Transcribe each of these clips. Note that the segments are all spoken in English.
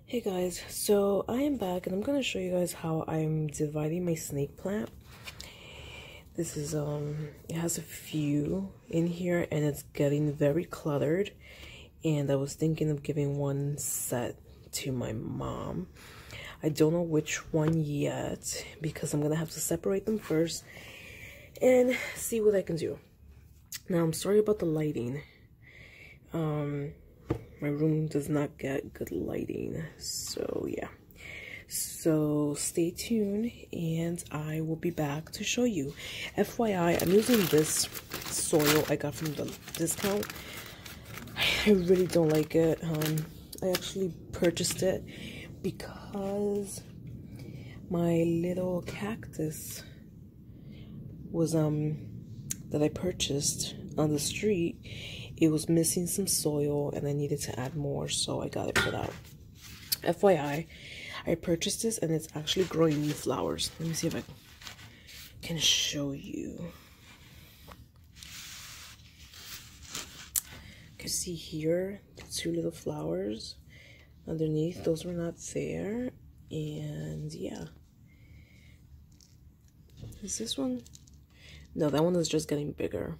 Hey guys, so I am back and I'm going to show you guys how I'm dividing my snake plant. This is it has a few in here and it's getting very cluttered, and I was thinking of giving one set to my mom. I don't know which one yet because I'm going to have to separate them first and see what I can do. Now, I'm sorry about the lighting. My room does not get good lighting, so yeah. So stay tuned and I will be back to show you. FYI, I'm using this soil I got from the discount. I really don't like it. I actually purchased it because my little cactus was that I purchased on the street, it was missing some soil and I needed to add more, so I got it put out. FYI, I purchased this and it's actually growing new flowers. Let me see if I can show you. You can see here the two little flowers underneath. Those were not there. And yeah. Is this one? No, that one is just getting bigger.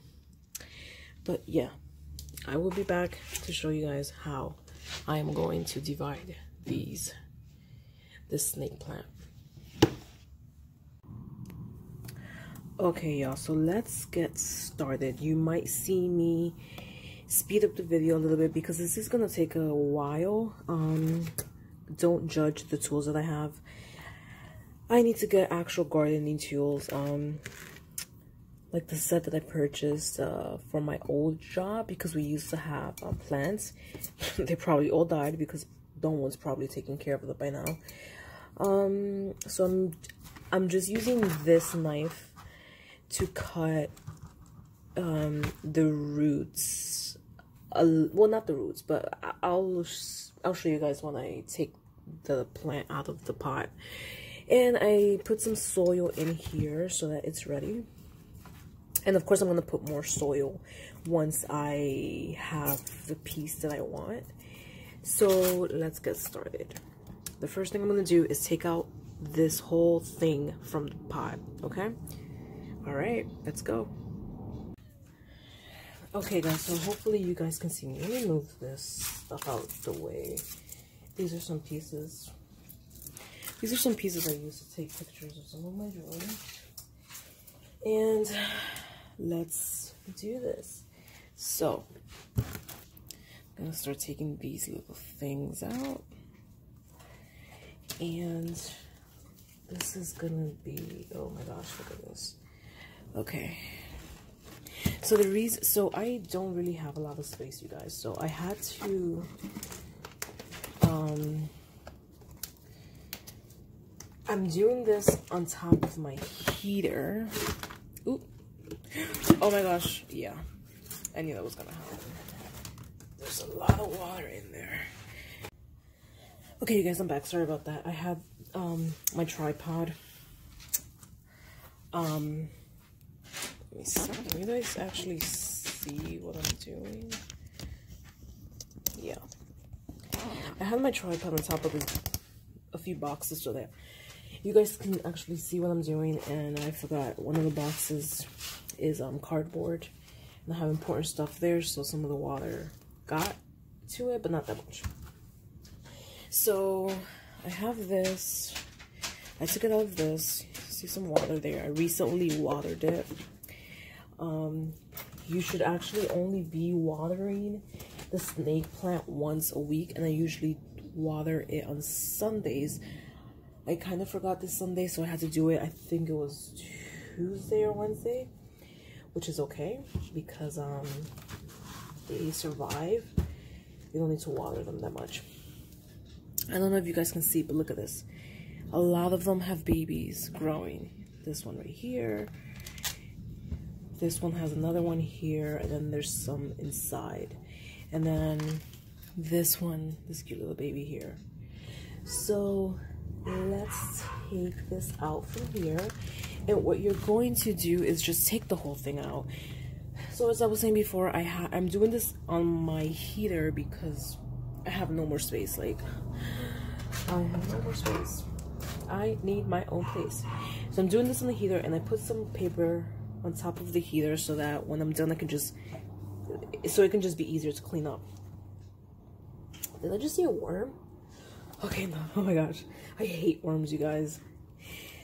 But yeah, I will be back to show you guys how I am going to divide this snake plant. Okay, y'all, so let's get started. You might see me speed up the video a little bit because this is gonna take a while. Don't judge the tools that I have. I need to get actual gardening tools, like the set that I purchased for my old job, because we used to have plants. They probably all died because no one's probably taking care of them by now. So I'm just using this knife to cut the roots. Well, not the roots, but I'll show you guys when I take the plant out of the pot. And I put some soil in here so that it's ready. And of course, I'm going to put more soil once I have the piece that I want. So let's get started. The first thing I'm going to do is take out this whole thing from the pot, okay? All right, let's go. Okay, guys, so hopefully you guys can see me. Let me move this stuff out the way. These are some pieces. These are some pieces I used to take pictures of some of my jewelry. And let's do this. So I'm gonna start taking these little things out, and this is gonna be, oh my gosh, look at this. Okay, so the reason, so I don't really have a lot of space, you guys, so I had to I'm doing this on top of my heater. Ooh. Oh my gosh, yeah, I knew that was gonna happen. There's a lot of water in there. Okay, you guys, I'm back. Sorry about that. I had my tripod. Let me see. Can you guys actually see what I'm doing? Yeah. I had my tripod on top of a few boxes so that you guys can actually see what I'm doing, and I forgot one of the boxes is cardboard, and I have important stuff there, so some of the water got to it, but not that much. So I have this. I took it out of this. See some water there. I recently watered it. You should actually only be watering the snake plant once a week, and I usually water it on Sundays. I kind of forgot this Sunday, so I had to do it. I think it was Tuesday or Wednesday, which is okay because they survive. You don't need to water them that much. I don't know if you guys can see, but look at this. A lot of them have babies growing. This one right here. This one has another one here, and then there's some inside. And then this one, this cute little baby here. So let's take this out from here, and what you're going to do is just take the whole thing out. So as I was saying before, I'm doing this on my heater because I have no more space. Like, I have no more space. I need my own place. So I'm doing this on the heater, and I put some paper on top of the heater so that when I'm done, I can just, so it can just be easier to clean up. Did I just see a worm? Okay, no. Oh my gosh. I hate worms, you guys.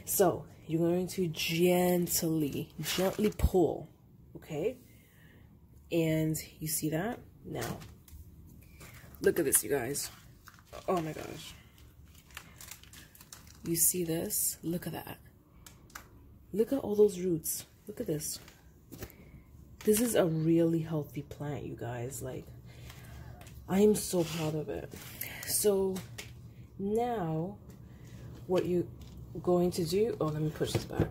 So you're going to gently pull, okay? And you see that? Now, look at this, you guys. Oh my gosh. You see this? Look at that. Look at all those roots. Look at this. This is a really healthy plant, you guys. Like, I am so proud of it. So now what you're going to do, oh, let me push this back,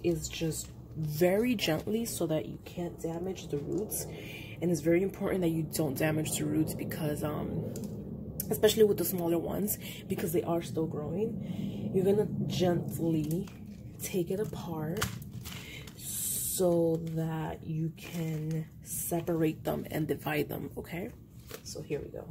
is just very gently so that you can't damage the roots. And it's very important that you don't damage the roots because especially with the smaller ones, because they are still growing. You're gonna gently take it apart so that you can separate them and divide them, okay? So here we go.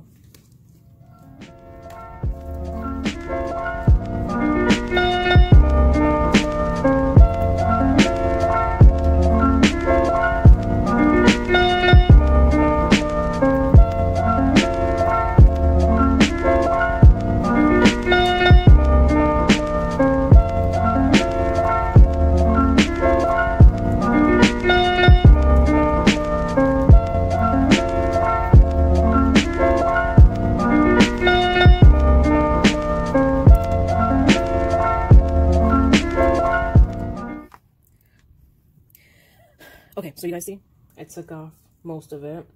Okay, so you guys see, I took off most of it.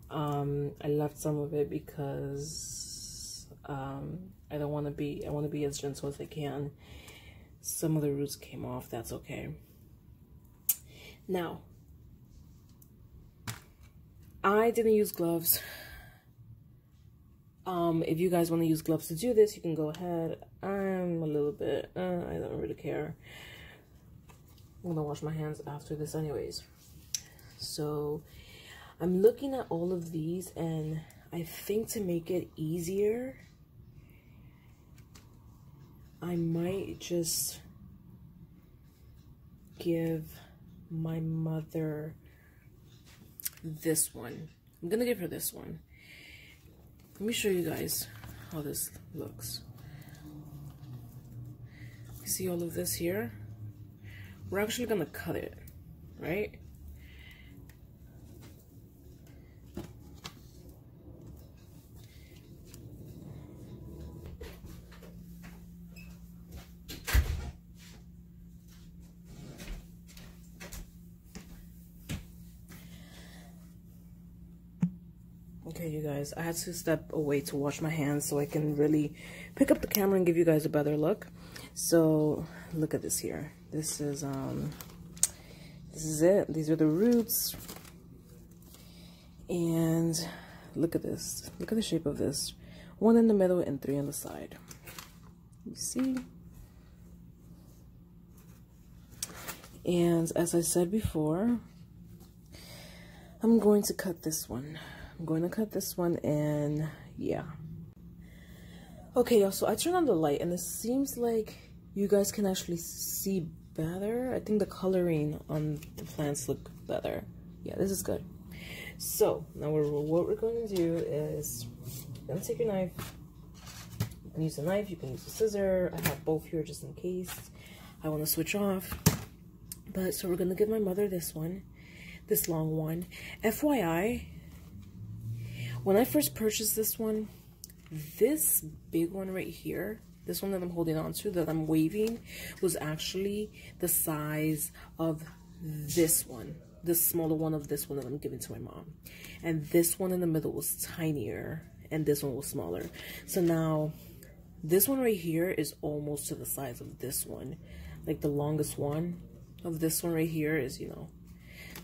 I left some of it because I want to be as gentle as I can. Some of the roots came off, that's okay. Now, I didn't use gloves. If you guys want to use gloves to do this, you can go ahead. I'm a little bit, I don't really care. I'm gonna wash my hands after this anyways. So I'm looking at all of these, and I think to make it easier, I might just give my mother this one. I'm gonna give her this one. Let me show you guys how this looks. You see all of this here? We're actually gonna cut it, right? Okay, you guys, I had to step away to wash my hands so I can really pick up the camera and give you guys a better look. So look at this here. This is it. These are the roots. And look at this. Look at the shape of this. 1 in the middle and 3 on the side. You see? And as I said before, I'm going to cut this one. I'm going to cut this one, and yeah. Okay, y'all, so I turned on the light, and it seems like you guys can actually see better. I think the coloring on the plants look better. Yeah, this is good. So now what we're going to do is, you're going to take your knife. You can use a knife, you can use a scissor. I have both here just in case I want to switch off. But so we're going to give my mother this one, this long one. FYI, when I first purchased this one, this big one right here, this one that I'm holding on to, that I'm waving, was actually the size of this one, the smaller one of this one that I'm giving to my mom. And this one in the middle was tinier, and this one was smaller. So now, this one right here is almost to the size of this one. Like the longest one of this one right here is, you know.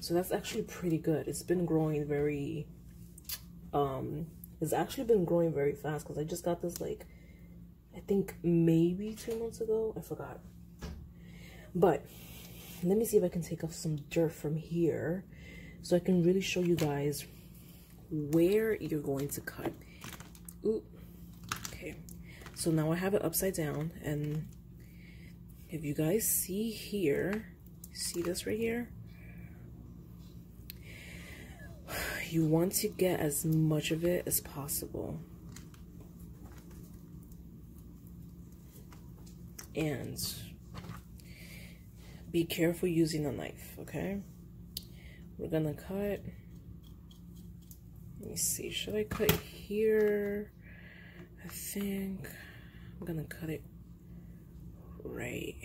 So that's actually pretty good. It's been growing very... it's actually been growing very fast because I just got this, like, I think maybe 2 months ago. I forgot. But let me see if I can take off some dirt from here so I can really show you guys where you're going to cut. Ooh. Okay. So now I have it upside down, and if you guys see here, see this right here? You want to get as much of it as possible. And be careful using a knife, okay? We're gonna cut. Let me see, should I cut here? I think I'm gonna cut it right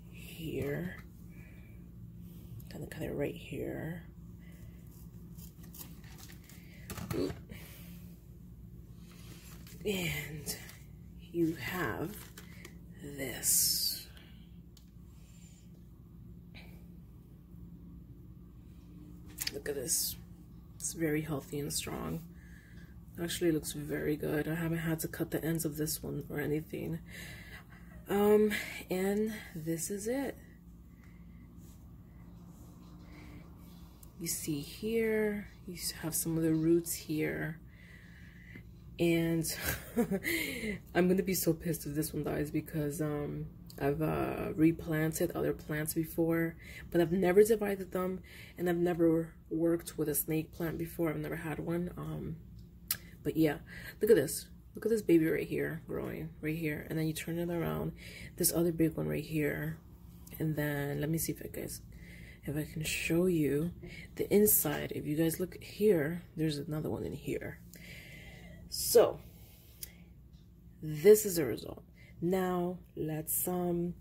here. I'm gonna cut it right here. Oop. And you have this. Look at this. It's very healthy and strong. Actually, it looks very good. I haven't had to cut the ends of this one or anything. And this is it. You see here, you have some of the roots here. And I'm gonna be so pissed if this one dies, because I've replanted other plants before, but I've never divided them, and I've never worked with a snake plant before. I've never had one. But yeah, look at this. Look at this baby right here, growing right here, and then you turn it around. This other big one right here, and then let me see if I can show you the inside. If you guys look here, there's another one in here. So this is the result. Now let's I'm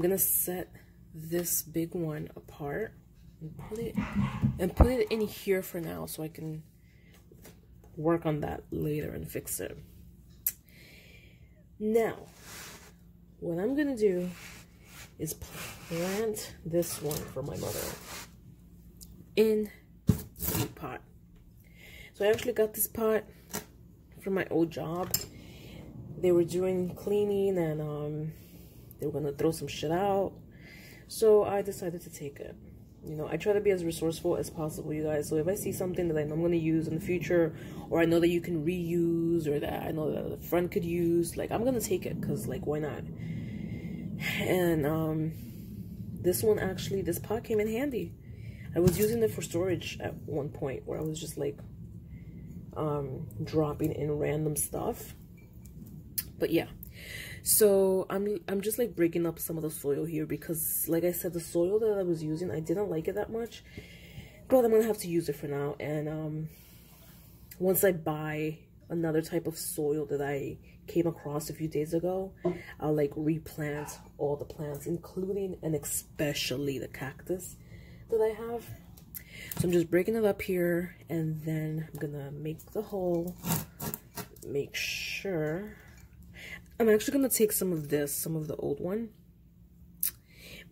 gonna set this big one apart and put it in here for now, so I can work on that later and fix it. Now what I'm gonna do is plant this one for my mother in the pot. So I actually got this pot from my old job. They were doing cleaning, and they were gonna throw some shit out, so I decided to take it. You know, I try to be as resourceful as possible, you guys. So if I see something that I know I'm gonna use in the future, or I know that you can reuse, or that I know that a friend could use, like, I'm gonna take it, because, like, why not? And this one, actually, this pot came in handy. I was using it for storage at one point, where I was just like dropping in random stuff. But yeah, so I'm just like breaking up some of the soil here, because like I said, the soil that I was using, I didn't like it that much, but I'm gonna have to use it for now. And once I buy another type of soil that I came across a few days ago, I'll like replant all the plants, including and especially the cactus that I have. So I'm just breaking it up here, and then I'm gonna make the hole. Make sure I'm actually gonna take some of the old one,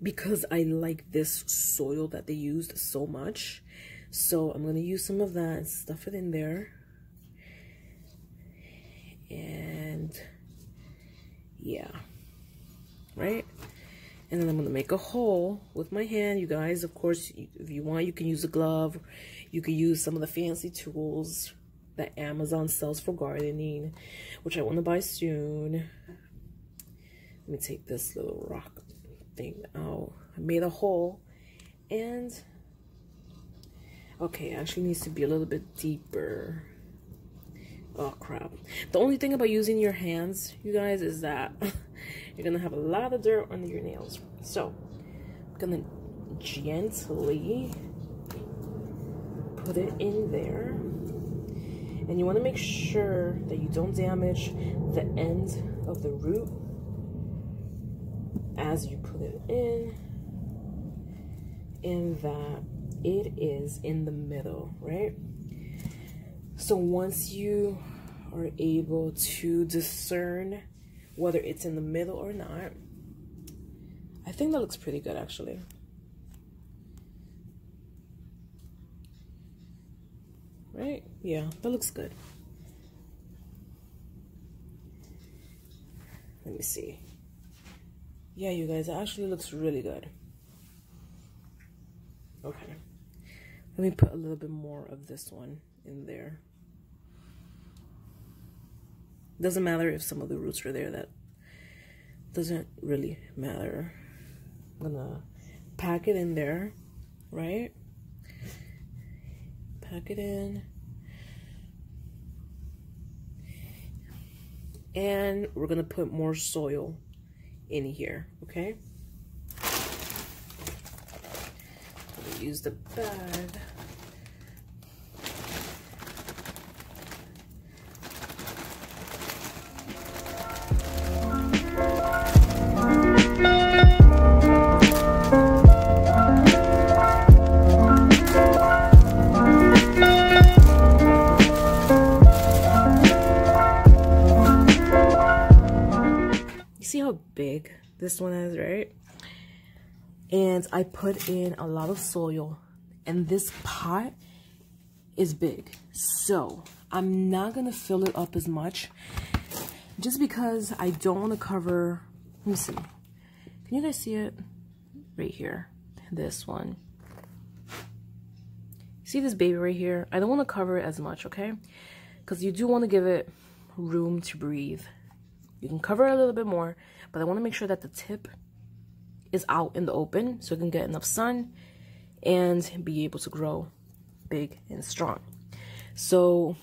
because I like this soil that they used so much. So I'm gonna use some of that and stuff it in there. And yeah, right? And then I'm gonna make a hole with my hand, you guys. Of course, if you want, you can use a glove. You can use some of the fancy tools that Amazon sells for gardening, which I want to buy soon. Let me take this little rock thing out. I made a hole, and okay, it actually needs to be a little bit deeper. Oh crap. The only thing about using your hands, you guys, is that you're gonna have a lot of dirt under your nails. So I'm gonna gently put it in there, and you want to make sure that you don't damage the end of the root as you put it in, and that it is in the middle, right? So once you are able to discern whether it's in the middle or not, I think that looks pretty good, actually. Right? Yeah, that looks good. Let me see. Yeah, you guys, it actually looks really good. Okay. Let me put a little bit more of this one in there. Doesn't matter if some of the roots are there. That doesn't really matter. I'm gonna pack it in there, right? Pack it in. And we're gonna put more soil in here, okay? I'm gonna use the bag. See how big this one is, right? And I put in a lot of soil, and this pot is big, so I'm not gonna fill it up as much just because I don't want to cover. Let me see, can you guys see it right here? This one, see this baby right here? I don't want to cover it as much, okay? Because you do want to give it room to breathe. You can cover it a little bit more, but I want to make sure that the tip is out in the open so it can get enough sun and be able to grow big and strong. So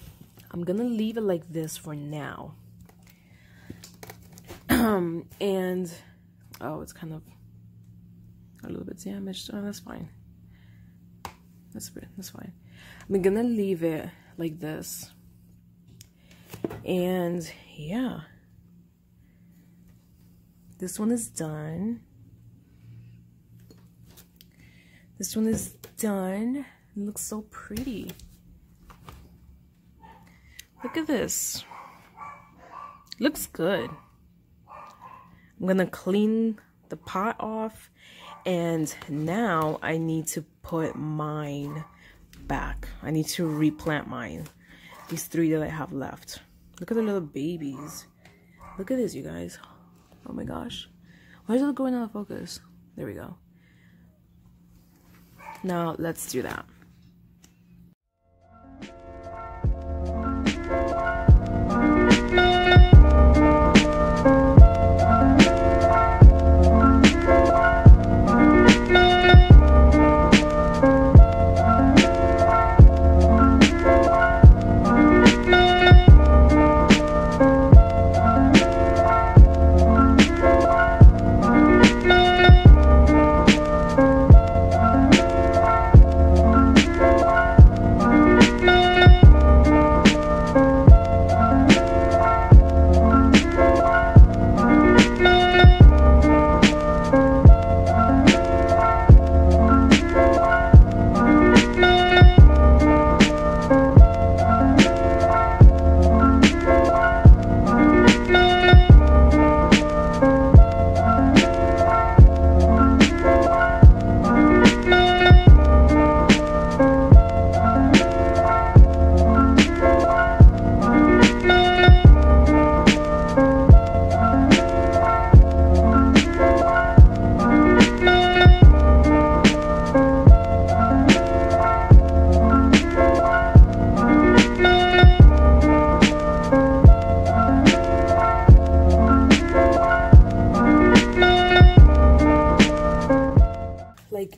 I'm gonna leave it like this for now. And oh, it's kind of a little bit damaged. Oh, that's fine. That's fine. I'm gonna leave it like this. And yeah. This one is done. This one is done. It looks so pretty. Look at this. Looks good. I'm gonna clean the pot off, and now I need to put mine back. I need to replant mine. These 3 that I have left. Look at the little babies. Look at this, you guys. Oh my gosh. Why is it going out of focus? There we go. Now let's do that.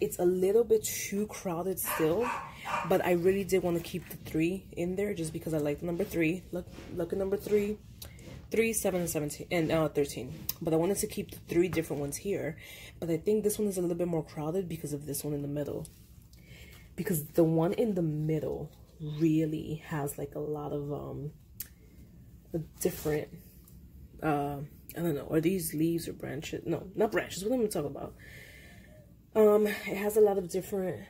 It's a little bit too crowded still, but I really did want to keep the 3 in there just because I like the number 3. Look at number 3, 3, 7, and 17, and 13. But I wanted to keep the 3 different ones here. But I think this one is a little bit more crowded because of this one in the middle. Because the one in the middle really has like a lot of a different I don't know, are these leaves or branches? No, not branches. What am I talking about? It has a lot of different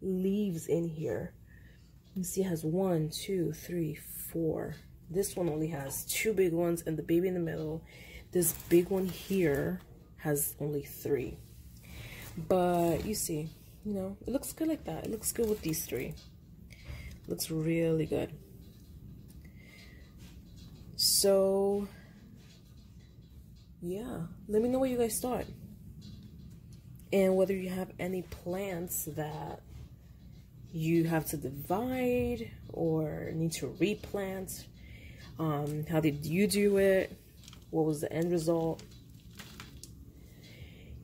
leaves in here. You see, it has 1, 2, 3, 4. This one only has 2 big ones and the baby in the middle. This big one here has only 3. But you see, you know, it looks good like that. It looks good with these 3. It looks really good. So yeah, let me know what you guys thought. And whether you have any plants that you have to divide or need to replant. How did you do it? What was the end result?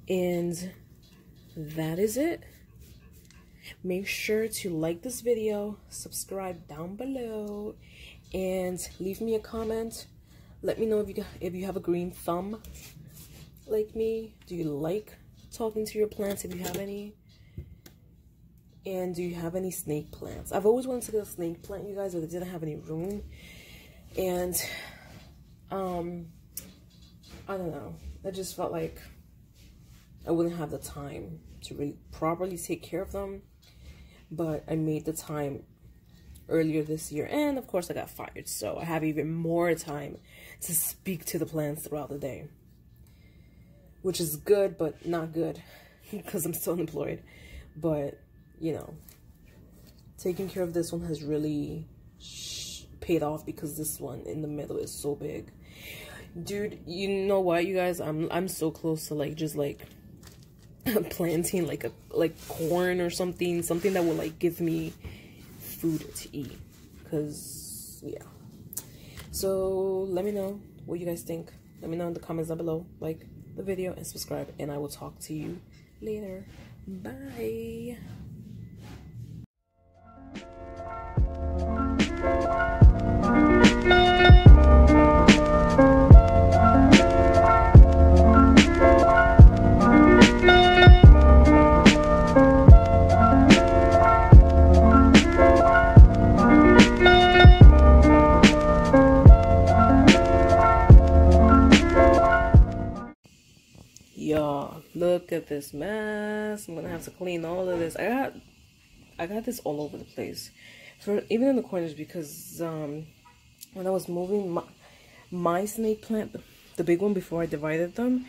And that is it. Make sure to like this video, subscribe down below, and leave me a comment. Let me know if you have a green thumb like me. Do you like talking to your plants if you have any? And do you have any snake plants? I've always wanted to get a snake plant, you guys, but I didn't have any room. And I don't know. I just felt like I wouldn't have the time to really properly take care of them. But I made the time earlier this year, and of course I got fired, so I have even more time to speak to the plants throughout the day, which is good but not good because I'm still unemployed. But you know, taking care of this one has really paid off because this one in the middle is so big. Dude, you know what, you guys, I'm so close to like just like planting like corn or something that will like give me food to eat, because yeah. So let me know what you guys think. Let me know in the comments down below. Like the video and subscribe, and I will talk to you later. Bye. Y'all, look at this mess. I'm gonna have to clean all of this. I got this all over the place, even in the corners, because when I was moving my snake plant, the big one, before I divided them,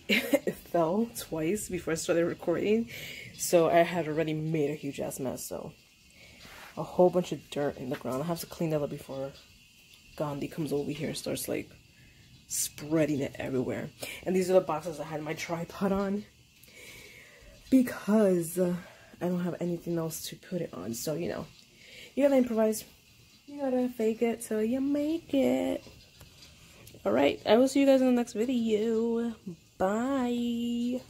it fell twice before I started recording, so I had already made a huge ass mess. So a whole bunch of dirt in the ground. I have to clean that up before Gandhi comes over here and starts like spreading it everywhere. And these are the boxes I had my tripod on, because I don't have anything else to put it on. So you know, you gotta improvise, you gotta fake it till you make it. All right, I will see you guys in the next video. Bye.